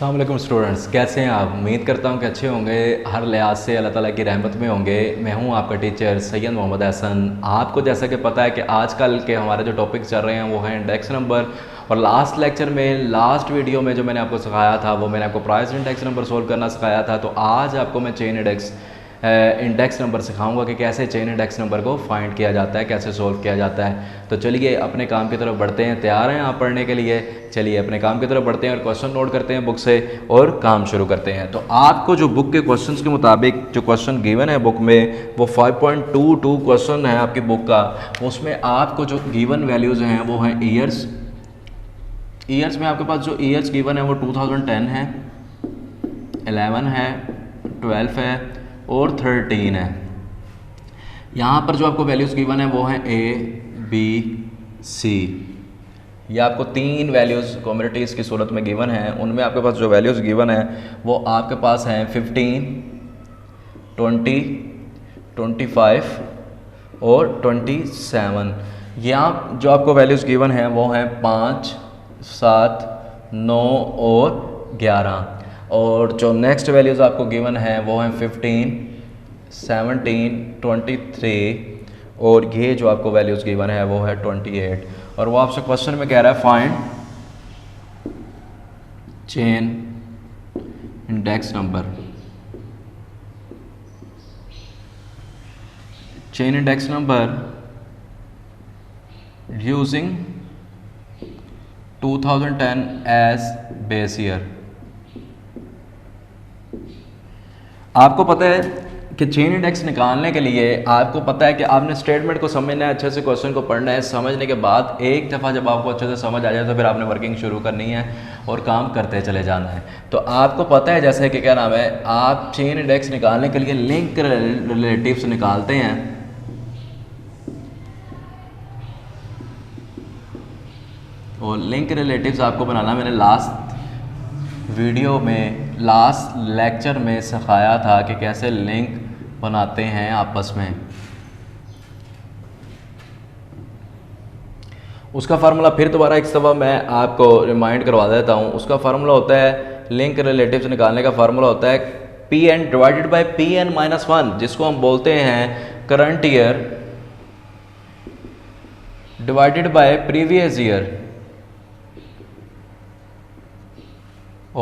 अस्सलाम वालेकुम स्टूडेंट्स, कैसे हैं आप। उम्मीद करता हूं कि अच्छे होंगे, हर लिहाज से अल्लाह ताला की रहमत में होंगे। मैं हूं आपका टीचर सैयद मोहम्मद हसन। आपको जैसा कि पता है कि आजकल के हमारे जो टॉपिक चल रहे हैं वो हैं इंडेक्स नंबर। और लास्ट लेक्चर में, लास्ट वीडियो में जो मैंने आपको सिखाया था वो मैंने आपको प्राइस इंडेक्स नंबर सोल्व करना सिखाया था। तो आज आपको मैं चेन इंडेक्स नंबर सिखाऊंगा कि कैसे चेन इंडेक्स नंबर को फाइंड किया जाता है, कैसे सोल्व किया जाता है। तो चलिए अपने काम की तरफ बढ़ते हैं। तैयार हैं आप पढ़ने के लिए? चलिए अपने काम की तरफ बढ़ते हैं और क्वेश्चन नोट करते हैं बुक से और काम शुरू करते हैं। तो आपको जो बुक के क्वेश्चंस के मुताबिक जो क्वेश्चन गिवन है बुक में वो 5.22 क्वेश्चन है आपकी बुक का। उसमें आपको जो गिवन वैल्यूज़ हैं वो हैं ईयर्स में आपके पास जो ईयर्स गिवन है वो 2010 है, 11 है, 12 है और 13 है। यहाँ पर जो आपको वैल्यूज़ गिवन है वो हैं A, B, C। ये आपको तीन वैल्यूज़ कम्युनिटीज़ की सूरत में गिवन है। उनमें आपके पास जो वैल्यूज़ गिवन है वो आपके पास हैं 15, 20, 25 और 27। यहाँ जो आपको वैल्यूज़ गिवन हैं वो हैं 5, 7, 9 और 11। और जो नेक्स्ट वैल्यूज़ आपको गिवन है वो हैं 15, 17, 23 और ये जो आपको वैल्यूज़ गिवन है वो है 28। और वो आपसे क्वेश्चन में कह रहा है find chain index number. Chain index number using 2010 as base year. आपको पता है कि चेन इंडेक्स निकालने के लिए आपको पता है कि आपने स्टेटमेंट को समझना है, अच्छे से क्वेश्चन को पढ़ना है। समझने के बाद एक दफ़ा जब आपको अच्छे से समझ आ जाए तो फिर आपने वर्किंग शुरू करनी है और काम करते चले जाना है। तो आपको पता है जैसे कि क्या नाम है, आप चेन इंडेक्स निकालने के लिए लिंक रिलेटिव्स निकालते हैं। और लिंक रिलेटिव्स आपको बनाना मैंने लास्ट वीडियो में, लास्ट लेक्चर में सिखाया था कि कैसे लिंक बनाते हैं आपस में। उसका फार्मूला फिर दोबारा एक दफ़ा मैं आपको रिमाइंड करवा देता हूँ। उसका फार्मूला होता है, लिंक रिलेटिव्स निकालने का फार्मूला होता है Pn divided by Pn minus 1, जिसको हम बोलते हैं current year divided by previous year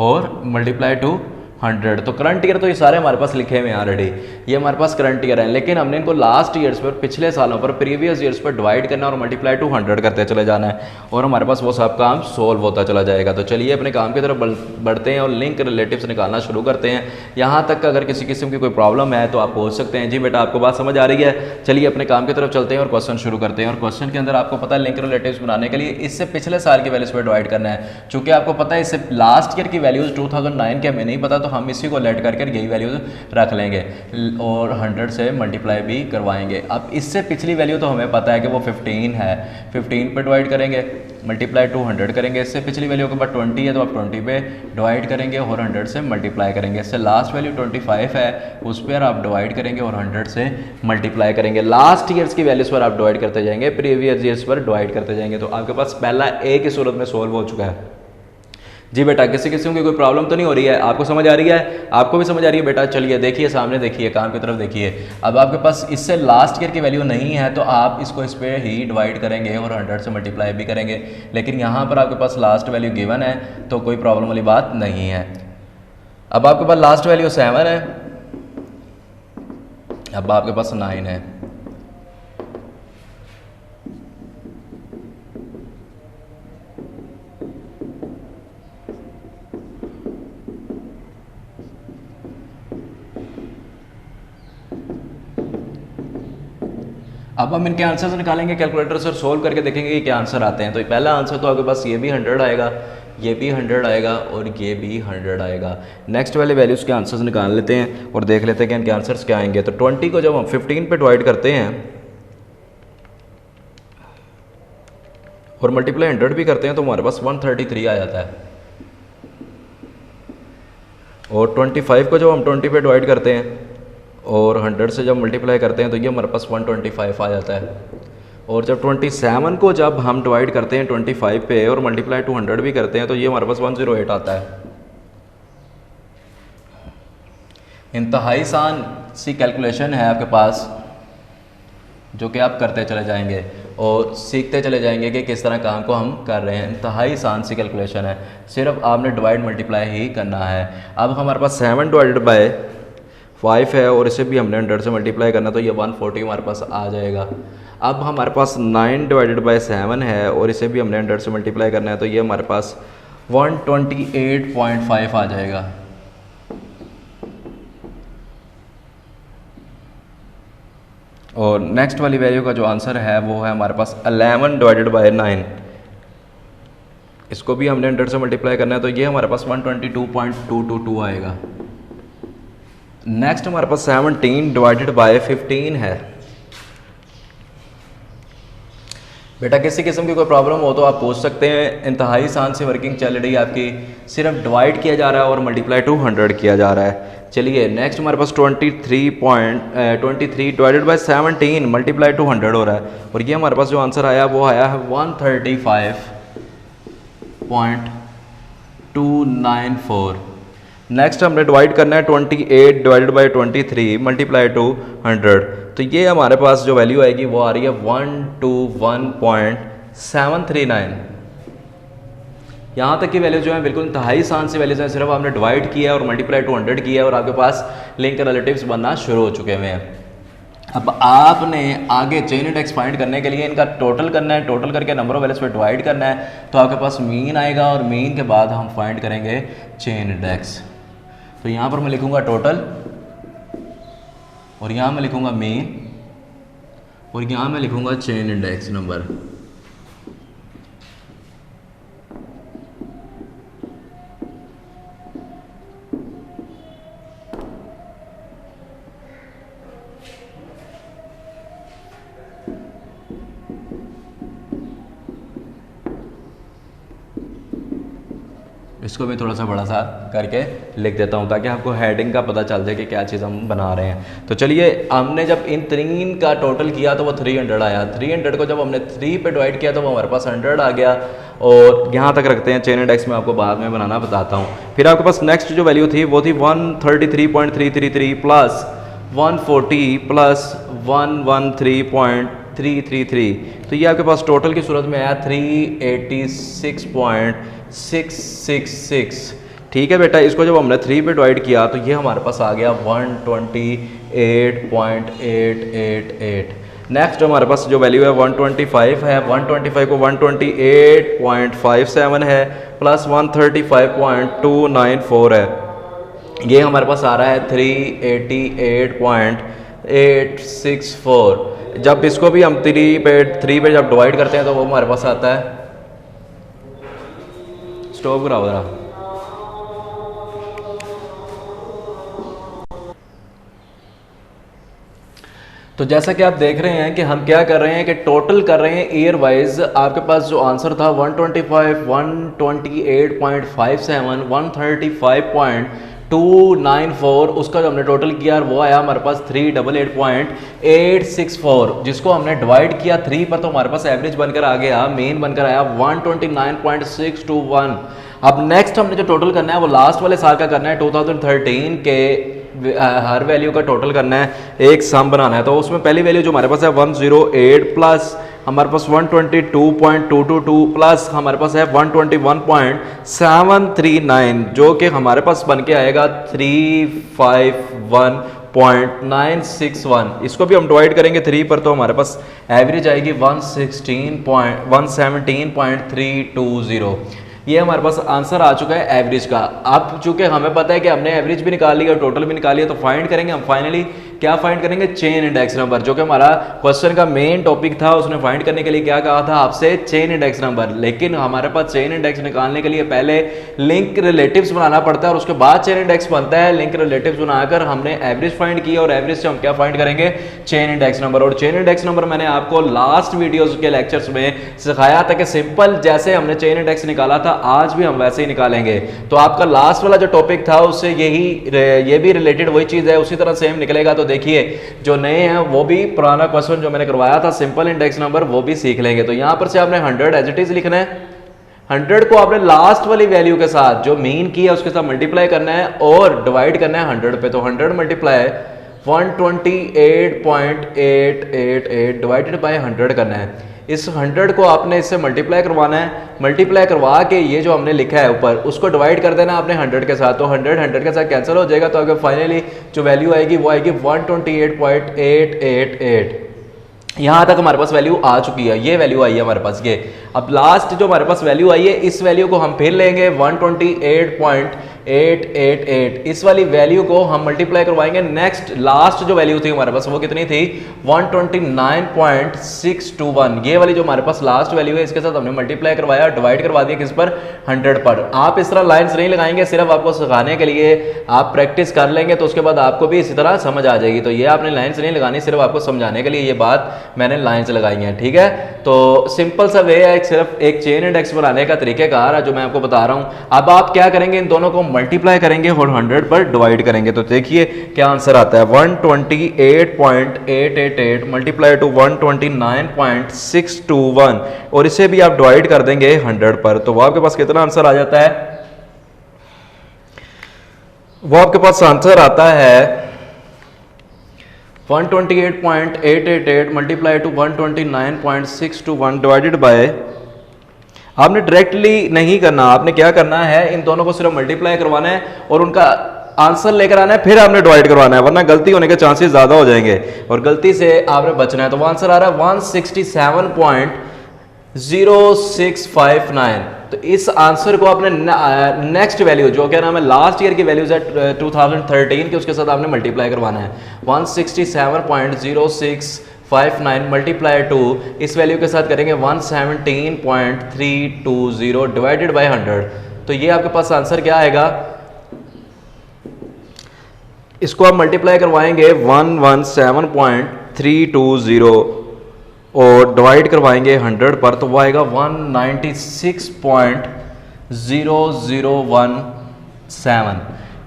और मल्टीप्लाई टू 100। तो करंट ईयर तो ये सारे हमारे पास लिखे हुए हैं ऑलरेडी, ये हमारे पास करंट ईयर हैं, लेकिन हमने इनको लास्ट ईयर्स पर, पिछले सालों पर, प्रीवियस ईयर्स पर डिवाइड करना और मल्टीप्लाई टू 100 करते चले जाना है और हमारे पास वो सब काम सोल्व होता चला जाएगा। तो चलिए अपने काम की तरफ बढ़ते हैं और लिंक रिलेटिव्स निकालना शुरू करते हैं। यहाँ तक अगर किसी किस्म की कोई प्रॉब्लम है तो आप पूछ सकते हैं। जी बेटा आपको बात समझ आ रही है? चलिए अपने काम की तरफ चलते हैं और क्वेश्चन शुरू करते हैं। और क्वेश्चन के अंदर आपको पता है लिंक रिलेटिव्स बनाने के लिए इससे पिछले साल की वैल्यूज पर डिवाइड करना है। चूँकि आपको पता है इससे लास्ट ईयर की वैल्यूज 2009 के हमें नहीं पता, तो हम इसी को लेट करके यही वैल्यूज रख लेंगे और 100 से मल्टीप्लाई भी करवाएंगे। अब इससे पिछली वैल्यू तो हमें पता है कि वो 15 है, 15 पे डिवाइड करेंगे, मल्टीप्लाई टू 100 करेंगे। इससे पिछली वैल्यू के बाद 20 है तो आप 20 पे डिवाइड करेंगे और 100 से मल्टीप्लाई करेंगे। इससे लास्ट वैल्यू 25 है, उस पर आप डिवाइड करेंगे और 100 से मल्टीप्लाई करेंगे। लास्ट ईयर्स की वैल्यूज पर आप डिवाइड करते जाएंगे, प्रीवियस ईयर्स पर डिवाइड करते जाएंगे। तो आपके पास पहला ए की सूरत में सोल्व हो चुका है। जी बेटा किसी किस्म की कोई प्रॉब्लम तो नहीं हो रही है? आपको समझ आ रही है? आपको भी समझ आ रही है बेटा? चलिए देखिए सामने, देखिए काम की तरफ देखिए। अब आपके पास इससे लास्ट ईयर की वैल्यू नहीं है तो आप इसको इस पर ही डिवाइड करेंगे और 100 से मल्टीप्लाई भी करेंगे, लेकिन यहाँ पर आपके पास लास्ट वैल्यू गिवन है तो कोई प्रॉब्लम वाली बात नहीं है। अब आपके पास लास्ट वैल्यू 7 है, अब आपके पास 9 है। अब हम इनके आंसर्स निकालेंगे कैलकुलेटर से, सोल्व करके देखेंगे कि क्या आंसर आते हैं। तो पहला आंसर तो आपके पास ये भी 100 आएगा, ये भी 100 आएगा और ये भी 100 आएगा। नेक्स्ट वाले वैल्यूज़ के आंसर्स निकाल लेते हैं और देख लेते हैं कि इनके आंसर्स क्या आएंगे। तो 20 को जब हम 15 पे डिवाइड करते हैं और मल्टीप्लाई 100 भी करते हैं तो हमारे पास 133 आ जाता है। और 25 को जब हम 20 पे डिवाइड करते हैं और 100 से जब मल्टीप्लाई करते हैं तो ये हमारे पास 125 आ जाता है। और जब 27 को जब हम डिवाइड करते हैं 25 पे और मल्टीप्लाई टू 100 भी करते हैं तो ये हमारे पास 108 आता है। इंतहाई आसान सी कैलकुलेशन है आपके पास, जो कि आप करते चले जाएंगे और सीखते चले जाएंगे कि किस तरह काम को हम कर रहे हैं। इंतहाई आसान सी कैलकुलेशन है, सिर्फ आपने डिवाइड मल्टीप्लाई ही करना है। अब हमारे पास 7 डिवाइडेड बाय 5 है और इसे भी हमने 100 से मल्टीप्लाई करना, तो ये 140 हमारे पास आ जाएगा। अब हमारे पास 9 डिवाइडेड बाय 7 है और इसे भी हमने 100 से मल्टीप्लाई करना है, तो ये हमारे पास 128.5 आ जाएगा। और नेक्स्ट वाली वैल्यू का जो आंसर है वो है हमारे पास 11 डिवाइडेड बाय 9, इसको भी हमने 100 से मल्टीप्लाई करना है, तो ये हमारे पास 122.222 आएगा। नेक्स्ट हमारे पास 17 डिवाइडेड बाय 15 है। बेटा किसी किस्म की कोई प्रॉब्लम हो तो आप पूछ सकते हैं, इंतहाई आसान से वर्किंग चल रही है आपकी, सिर्फ डिवाइड किया जा रहा है और मल्टीप्लाई टू 100 किया जा रहा है। चलिए नेक्स्ट हमारे पास 23 डिवाइडेड बाय 17 मल्टीप्लाई टू 100 हो रहा है, और ये हमारे पास जो आंसर आया वो आया है 135.294। नेक्स्ट हमने डिवाइड करना है 28 डिवाइडेड बाय 23 मल्टीप्लाई टू 100, तो ये हमारे पास जो वैल्यू आएगी वो आ रही है 121.739। यहाँ तक की वैल्यू जो है बिल्कुल इंतहाई आसान सी वैल्यूज हैं, सिर्फ आपने डिवाइड किया और मल्टीप्लाई टू 100 किया और आपके पास लिंक रिलेटिव्स बनना शुरू हो चुके हुए हैं। अब आपने आगे चेन इंडेक्स फाइंड करने के लिए इनका टोटल करना है, टोटल करके नंबर ऑफ वैल्यूज पे डिवाइड करना है, तो आपके पास मीन आएगा और मीन के बाद हम फाइंड करेंगे चेन इंडेक्स। तो यहाँ पर मैं लिखूँगा टोटल और यहाँ मैं लिखूँगा मीन और यहाँ मैं लिखूँगा चेन इंडेक्स नंबर। इसको भी थोड़ा सा बड़ा सा करके लिख देता हूँ ताकि आपको हेडिंग का पता चल जाए कि क्या चीज़ हम बना रहे हैं। तो चलिए हमने जब इन तीन का टोटल किया तो वो 300 आया। 300 को जब हमने 3 पे डिवाइड किया तो वो हमारे पास 100 आ गया, और यहाँ तक रखते हैं। चेन इंडेक्स में आपको बाद में बनाना बताता हूँ। फिर आपके पास नेक्स्ट जो वैल्यू थी वो थी 133.333 प्लस 140 प्लस 113.333, तो ये आपके पास टोटल की सूरत में आया 386.666। ठीक है बेटा, इसको जब हमने 3 पे डिवाइड किया तो ये हमारे पास आ गया 128.888। नेक्स्ट हमारे पास जो वैल्यू है 125 है, 125 को 128.57 है प्लस 135.294 है, ये हमारे पास आ रहा है 388.864। जब इसको भी हम 3 पे जब डिवाइड करते हैं तो वो हमारे पास आता है, स्टॉप कराओ जरा। तो जैसा कि आप देख रहे हैं कि हम क्या कर रहे हैं कि टोटल कर रहे हैं ईयर वाइज। आपके पास जो आंसर था 125, 128.57, 135.294, उसका जो हमने टोटल किया वो आया हमारे पास 388.864, जिसको हमने डिवाइड किया 3 पर तो हमारे पास एवरेज बनकर आ गया, मेन बनकर आया 129.621। अब नेक्स्ट हमने जो टोटल करना है वो लास्ट वाले साल का करना है, 2013 के हर वैल्यू का टोटल करना है, एक सम बनाना है। तो उसमें पहली वैल्यू जो हमारे पास है 108 प्लस हमारे पास 122.222 प्लस हमारे पास है 121.739, जो कि हमारे पास बन के आएगा 351.961। इसको भी हम डिवाइड करेंगे 3 पर तो हमारे पास एवरेज आएगी 117.320। ये हमारे पास आंसर आ चुका है एवरेज का। अब चूंकि हमें पता है कि हमने एवरेज भी निकाल लिया और टोटल भी निकाल लिया, तो फाइंड करेंगे हम फाइनली क्या फाइंड करेंगे, चेन इंडेक्स नंबर, जो कि हमारा क्वेश्चन का मेन टॉपिक था। उसने फाइंड करने के लिए क्या कहा था आपसे, चेन इंडेक्स नंबर। लेकिन हमारे पास चेन इंडेक्स निकालने के लिए पहले लिंक रिलेटिव्स बनाना पड़ता है और उसके बाद चेन इंडेक्स बनता है। लिंक रिलेटिव्स बनाकर हमने एवरेज फाइंड किया और एवरेज से हम क्या फाइंड करेंगे, चेन इंडेक्स नंबर। और चेन इंडेक्स नंबर मैंने आपको लास्ट वीडियोज के लेक्चर्स में सिखाया था कि सिंपल जैसे हमने चेन इंडेक्स निकाला था आज भी हम वैसे ही निकालेंगे। तो आपका लास्ट वाला जो टॉपिक था उससे ये भी रिलेटेड वही चीज है, उसी तरह सेम निकलेगा। तो देखिए जो नए हैं वो भी पुराना क्वेश्चन जो मैंने करवाया था सिंपल इंडेक्स नंबर वो भी सीख लेंगे। तो यहां पर से आपने 100 एज इट इज लिखना है, 100 को आपने लास्ट वाली वैल्यू के साथ जो मीन की है उसके साथ मल्टीप्लाई करना है और डिवाइड करना है 100 पे। तो 100 मल्टीप्लाई 128.888 डिवाइडेड बाय 100 करना है। इस 100 को आपने इससे मल्टीप्लाई करवाना है, मल्टीप्लाई करवा के ये जो हमने लिखा है ऊपर उसको डिवाइड कर देना आपने 100 के साथ। तो 100 के साथ कैंसिल हो जाएगा, तो अगर फाइनली जो वैल्यू आएगी वो आएगी 128.888। यहाँ तक हमारे पास वैल्यू आ चुकी है, ये वैल्यू आई है हमारे पास ये। अब लास्ट जो हमारे पास वैल्यू आई है इस वैल्यू को हम फिर लेंगे 128.888। इस वाली वैल्यू को हम मल्टीप्लाई करवाएंगे नेक्स्ट लास्ट जो वैल्यू थी हमारे पास वो कितनी थी 129.621। ये वाली जो हमारे पास लास्ट वैल्यू है इसके साथ हमने मल्टीप्लाई करवाया, डिवाइड करवा दिया किस पर 100 पर। आप इस तरह लाइंस नहीं लगाएंगे, सिर्फ आपको सिखाने के लिए आप प्रैक्टिस कर लेंगे तो उसके बाद आपको भी इसी तरह समझ आ जाएगी। तो ये आपने लाइंस नहीं लगानी, सिर्फ आपको समझाने के लिए ये बात मैंने लाइंस लगाई हैं, ठीक है। तो सिंपल सा वे है, सिर्फ एक चेन इंडेक्स बनाने का तरीकेकार है जो मैं आपको बता रहा हूं। अब आप क्या करेंगे, इन दोनों को मल्टीप्लाई करेंगे और 100 पर डिवाइड करेंगे। तो देखिए क्या आंसर आता है 128.888 मल्टीप्लाई टू 129.621 और इसे भी आप डिवाइड कर देंगे 100 पर। तो वो आपके पास कितना आंसर आ जाता है, वो आपके पास आंसर आता है 128.888 मल्टीप्लाई टू 129.621 डिवाइडेड बाय, आपने डायरेक्टली नहीं करना, आपने क्या करना है इन दोनों को सिर्फ मल्टीप्लाई करवाना है और उनका आंसर लेकर आना है, फिर आपने डिवाइड करवाना है, वरना गलती होने के चांसेस ज्यादा हो जाएंगे और गलती से आपने बचना है। तो वो आंसर आ रहा है 167.0659। तो इस आंसर को आपने नेक्स्ट वैल्यू जो क्या नाम है लास्ट ईयर की वैल्यूज है 2013 की उसके साथ आपने मल्टीप्लाई करवाना है 167.0659 मल्टीप्लाई टू इस वैल्यू के साथ करेंगे 117.320 डिवाइडेड बाय 100। तो ये आपके पास आंसर क्या आएगा, इसको आप मल्टीप्लाई करवाएंगे 117.320 और डिवाइड करवाएंगे 100 पर, तो वो आएगा 196.0017।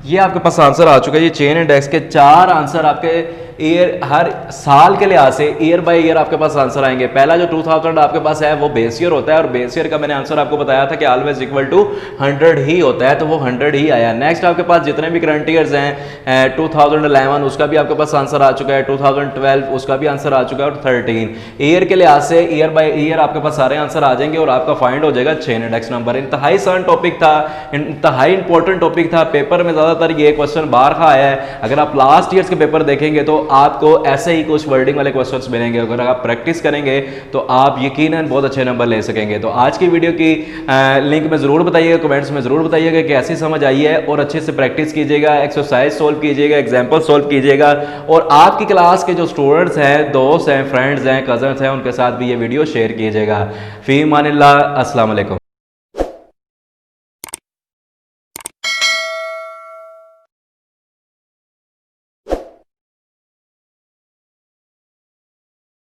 ये आपके पास आंसर आ चुका है। ये चेन इंडेक्स के 4 आंसर आपके ईयर हर साल के लिहाज से ईयर बाय ईयर आपके पास आंसर आएंगे। पहला जो 2000 आपके पास है वो बेस ईयर होता है और बेस ईयर का मैंने आंसर आपको बताया था कि ऑलवेज इक्वल टू 100 ही होता है, तो वो 100 ही आया। नेक्स्ट आपके पास जितने भी करंट ईयर्स हैं 2011 उसका भी आपके पास आंसर आ चुका है, 2012 उसका भी आंसर आ चुका है और 13 ईयर के लिहाज से ईयर बाय ईयर आपके पास सारे आंसर आ जाएंगे और आपका फाइंड हो जाएगा चेन इंडेक्स नंबर। इंतहाई सन टॉपिक था, इंतहाई इंपॉर्टेंट टॉपिक था, पेपर में ज्यादातर ये क्वेश्चन बाहर का आया है। अगर आप लास्ट ईयर के पेपर देखेंगे तो आपको ऐसे ही कुछ वर्डिंग वाले क्वेश्चंस मिलेंगे, अगर आप प्रैक्टिस करेंगे तो आप यकीनन बहुत अच्छे नंबर ले सकेंगे। तो आज की वीडियो की लिंक में जरूर बताइएगा, कमेंट्स में जरूर बताइएगा कि कैसी समझ आई है और अच्छे से प्रैक्टिस कीजिएगा, एक्सरसाइज सोल्व कीजिएगा, एग्जाम्पल सोल्व कीजिएगा और आपकी क्लास के जो स्टूडेंट्स हैं, दोस्त हैं, फ्रेंड्स हैं, कजन्स हैं, उनके साथ भी ये वीडियो शेयर कीजिएगा। फी मानिल्लाह, अस्सलाम वालेकुम।